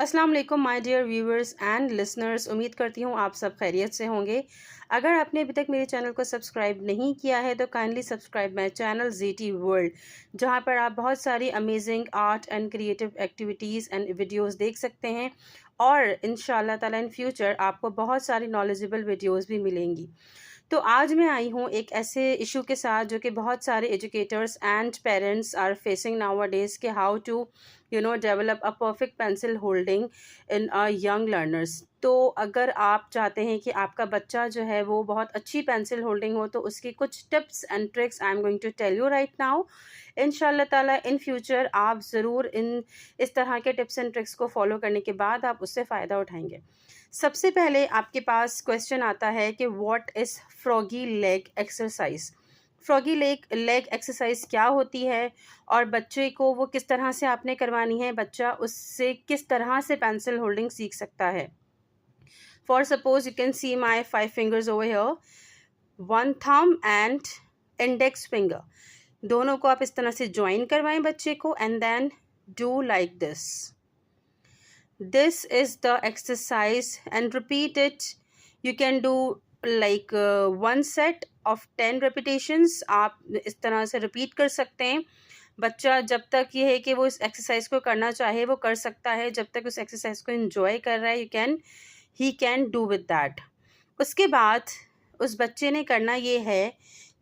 अस्सलाम वालेकुम my dear viewers and listeners. उम्मीद करती हूँ आप सब खैरियत से होंगे। अगर आपने अभी तक मेरे चैनल को सब्सक्राइब नहीं किया है तो kindly subscribe my channel ZT world, जहाँ पर आप बहुत सारी amazing art and creative activities and videos देख सकते हैं और इंशाल्लाह ताला इन फ्यूचर आपको बहुत सारी नॉलेजेबल वीडियोस भी मिलेंगी। तो आज मैं आई हूँ एक ऐसे इशू के साथ जो कि बहुत सारे educators and parents are facing nowadays के how to develop a perfect pencil holding in young learners. तो अगर आप चाहते हैं कि आपका बच्चा जो है वो बहुत अच्छी पेंसिल होल्डिंग हो तो उसकी कुछ tips and tricks I am going to tell you right now. इंशाल्लाह ताला इन फ्यूचर आप ज़रूर इस तरह के टिप्स एंड ट्रिक्स को फॉलो करने के बाद आप उससे फ़ायदा उठाएंगे। सबसे पहले आपके पास क्वेश्चन आता है कि what is froggy leg exercise. Froggy leg exercise क्या होती है और बच्चे को वो किस तरह से आपने करवानी है, बच्चा उससे किस तरह से पेंसिल होल्डिंग सीख सकता है। For suppose you can see my 5 fingers over here, 1 thumb and index finger, दोनों को आप इस तरह से ज्वाइन करवाएं बच्चे को and then do like this. This is the exercise and repeat it. You can do like one set of 10 repetitions. आप इस तरह से repeat कर सकते हैं। बच्चा जब तक ये है कि वो इस एक्सरसाइज को करना चाहे वो कर सकता है, जब तक उस एक्सरसाइज को enjoy कर रहा है he can do with that. उसके बाद उस बच्चे ने करना ये है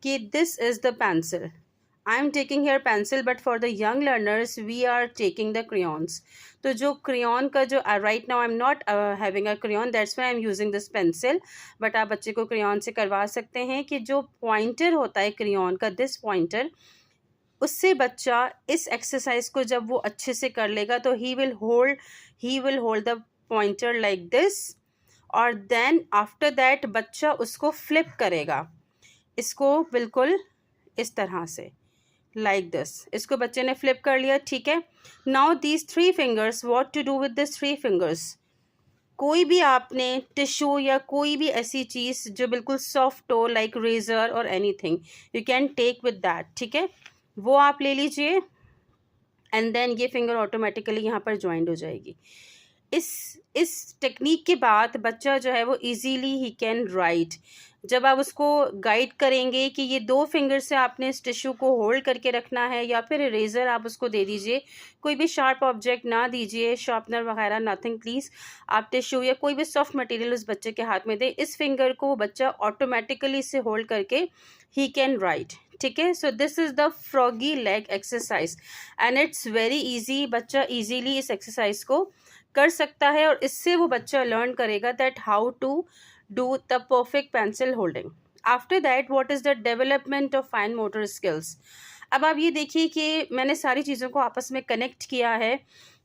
कि this is the pencil. I am taking here pencil, but for the young learners we are taking the crayons. तो जो क्रेयॉन का जो right now I'm not having a crayon, that's why I'm using this pencil. but आप बच्चे को crayon से करवा सकते हैं कि जो पॉइंटर होता है क्रेयॉन का, दिस पॉइंटर, उससे बच्चा इस एक्सरसाइज को जब वो अच्छे से कर लेगा तो he will hold the pointer like this और देन आफ्टर दैट बच्चा उसको फ्लिप करेगा, इसको बिल्कुल इस तरह से like this। इसको बच्चे ने फ्लिप कर लिया, ठीक है। Now these 3 fingers, what to do with this 3 fingers. कोई भी आपने टिश्यू या कोई भी ऐसी चीज़ जो बिल्कुल सॉफ्ट हो like razor or anything, you can take with that, ठीक है, वो आप ले लीजिए एंड देन ये फिंगर ऑटोमेटिकली यहाँ पर ज्वाइंट हो जाएगी। इस टेक्निक के बाद बच्चा जो है वो इजीली ही कैन राइट। जब आप उसको गाइड करेंगे कि ये 2 फिंगर से आपने इस टिश्यू को होल्ड करके रखना है या फिर इरेजर आप उसको दे दीजिए, कोई भी शार्प ऑब्जेक्ट ना दीजिए, शार्पनर वगैरह नथिंग प्लीज़। आप टिश्यू या कोई भी सॉफ्ट मटेरियल उस बच्चे के हाथ में दे, इस फिंगर को बच्चा ऑटोमेटिकली इसे होल्ड करके ही कैन राइट, ठीक है। So this is the froggy leg exercise and it's very easy. बच्चा ईजीली इस एक्सरसाइज को कर सकता है और इससे वो बच्चा लर्न करेगा that how to do the perfect pencil holding. After that what is the development of fine motor skills. अब आप ये देखिए कि मैंने सारी चीज़ों को आपस में कनेक्ट किया है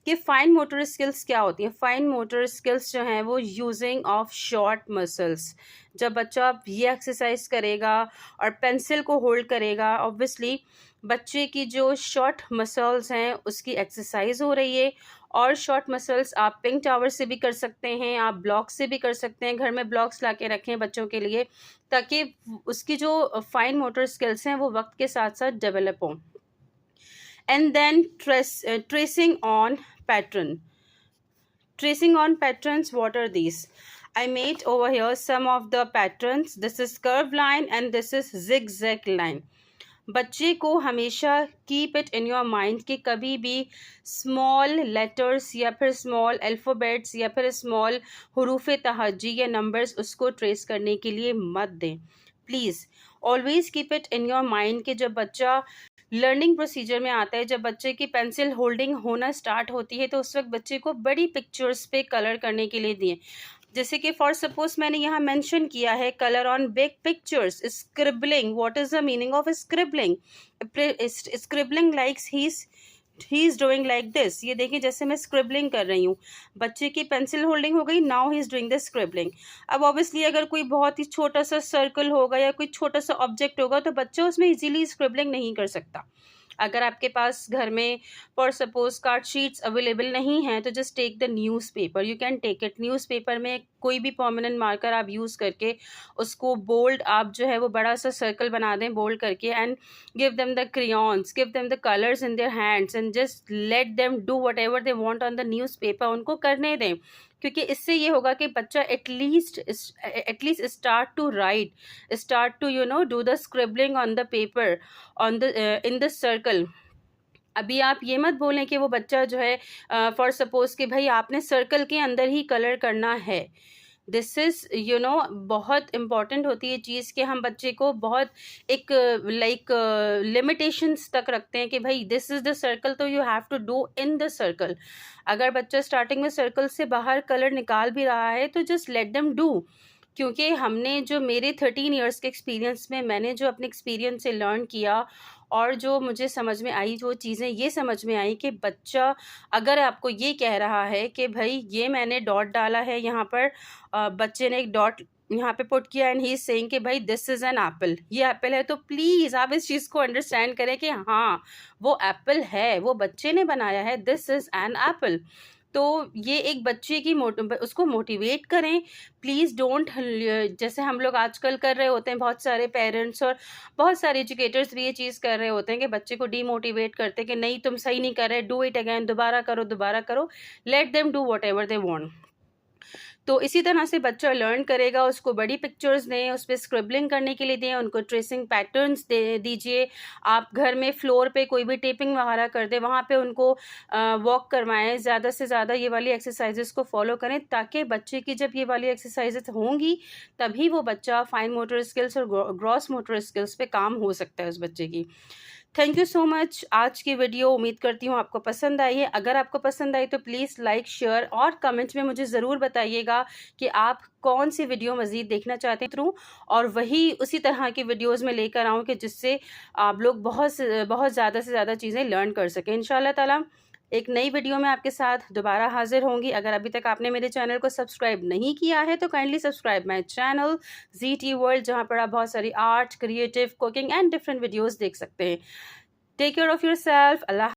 कि फाइन मोटर स्किल्स क्या होती हैं। फाइन मोटर स्किल्स जो हैं वो यूजिंग ऑफ शॉर्ट मसल्स। जब बच्चा ये एक्सरसाइज करेगा और पेंसिल को होल्ड करेगा, ऑब्वियसली बच्चे की जो शॉर्ट मसल्स हैं उसकी एक्सरसाइज हो रही है। और शॉर्ट मसल्स आप पिंक टावर से भी कर सकते हैं, आप ब्लॉक से भी कर सकते हैं। घर में ब्लॉक्स ला के रखें बच्चों के लिए ताकि उसकी जो फाइन मोटर स्किल्स हैं वो वक्त के साथ साथ डेवलप हों। And then tracing on pattern. Tracing on patterns, what are these? I made over here some of the patterns. This is curved line and this is zigzag line. बच्चे को हमेशा keep it in your mind कि कभी भी small letters या फिर small alphabets या फिर स्मॉल हरूफ तहज्जी या नंबर्स उसको ट्रेस करने के लिए मत दें। Please always keep it in your mind कि जब बच्चा लर्निंग प्रोसीजर में आता है, जब बच्चे की पेंसिल होल्डिंग होना स्टार्ट होती है तो उस वक्त बच्चे को बड़ी पिक्चर्स पे कलर करने के लिए दिए। जैसे कि फॉर सपोज मैंने यहाँ मेंशन किया है colour on big pictures, scribbling. What is the meaning of scribbling? Scribbling likes he is doing like this. ये देखिए जैसे मैं स्क्रिबलिंग कर रही हूँ, बच्चे की पेंसिल होल्डिंग हो गई, now he is doing the scribbling. अब ऑब्वियसली अगर कोई बहुत ही छोटा सा सर्कल होगा या कोई छोटा सा ऑब्जेक्ट होगा तो बच्चा उसमें इजीली स्क्रिबलिंग नहीं कर सकता। अगर आपके पास घर में for suppose card sheets available नहीं हैं तो just take the newspaper, you can take it. Newspaper में कोई भी परमानेंट मार्कर आप यूज़ करके उसको बोल्ड, आप जो है वो बड़ा सा सर्कल बना दें बोल्ड करके, and give them the crayons, give them the colours in their hands and just let them do whatever they want on the newspaper, उनको करने दें। क्योंकि इससे ये होगा कि बच्चा at least start to write, start to do the scribbling on the paper, on the in the circle. अभी आप ये मत बोलें कि वो बच्चा जो है फॉर सपोज कि भाई आपने सर्कल के अंदर ही कलर करना है। दिस इज़ बहुत इम्पॉर्टेंट होती है चीज़ कि हम बच्चे को बहुत एक लाइक लिमिटेशंस तक रखते हैं कि भाई दिस इज़ द सर्कल, तो you have to do in the circle. अगर बच्चा स्टार्टिंग में सर्कल से बाहर कलर निकाल भी रहा है तो जस्ट लेट देम डू। क्योंकि हमने जो मेरे 13 इयर्स के एक्सपीरियंस में मैंने जो अपने एक्सपीरियंस से लर्न किया और जो मुझे समझ में आई, जो चीज़ें ये समझ में आई कि बच्चा अगर आपको ये कह रहा है कि भाई ये मैंने डॉट डाला है यहाँ पर, बच्चे ने एक डॉट यहाँ पे पुट किया एंड ही इज सेइंग कि भाई दिस इज़ एन एप्पल, ये एप्पल है, तो प्लीज़ आप इस चीज़ को अंडरस्टैंड करें कि हाँ वो एप्पल है, वो बच्चे ने बनाया है, दिस इज़ एन एप्पल। तो ये एक बच्चे की उसको मोटिवेट करें। प्लीज़ डोंट, जैसे हम लोग आजकल कर रहे होते हैं, बहुत सारे पेरेंट्स और बहुत सारे एजुकेटर्स भी ये चीज़ कर रहे होते हैं कि बच्चे को डीमोटिवेट करते हैं कि नहीं तुम सही नहीं कर रहे, डू इट अगेन, दोबारा करो दोबारा करो, late them do whatever they want. तो इसी तरह से बच्चा लर्न करेगा। उसको बड़ी पिक्चर्स दें, उस पर स्क्रिबलिंग करने के लिए दें, उनको ट्रेसिंग पैटर्न्स दे दीजिए। आप घर में फ्लोर पे कोई भी टेपिंग वगैरह कर दें, वहाँ पे उनको वॉक करवाएं, ज़्यादा से ज़्यादा ये वाली एक्सरसाइजेस को फॉलो करें, ताकि बच्चे की जब ये वाली एक्सरसाइजेस होंगी तभी वो बच्चा फाइन मोटर स्किल्स और ग्रॉस मोटर स्किल्स पे काम हो सकता है उस बच्चे की। Thank you so much. आज की वीडियो उम्मीद करती हूँ आपको पसंद आई है। अगर आपको पसंद आई तो प्लीज़ लाइक, शेयर और कमेंट्स में मुझे ज़रूर बताइएगा कि आप कौन सी वीडियो मज़ीद देखना चाहते हैं और वही उसी तरह की वीडियोस में लेकर आऊँ कि जिससे आप लोग बहुत ज़्यादा से ज़्यादा चीज़ें लर्न कर सकें। इंशाल्लाह ताला एक नई वीडियो में आपके साथ दोबारा हाजिर होंगी। अगर अभी तक आपने मेरे चैनल को सब्सक्राइब नहीं किया है तो kindly subscribe my channel ZT world, जहाँ पर आप बहुत सारी art, creative, cooking and different videos देख सकते हैं। Take care of yourself. Allah.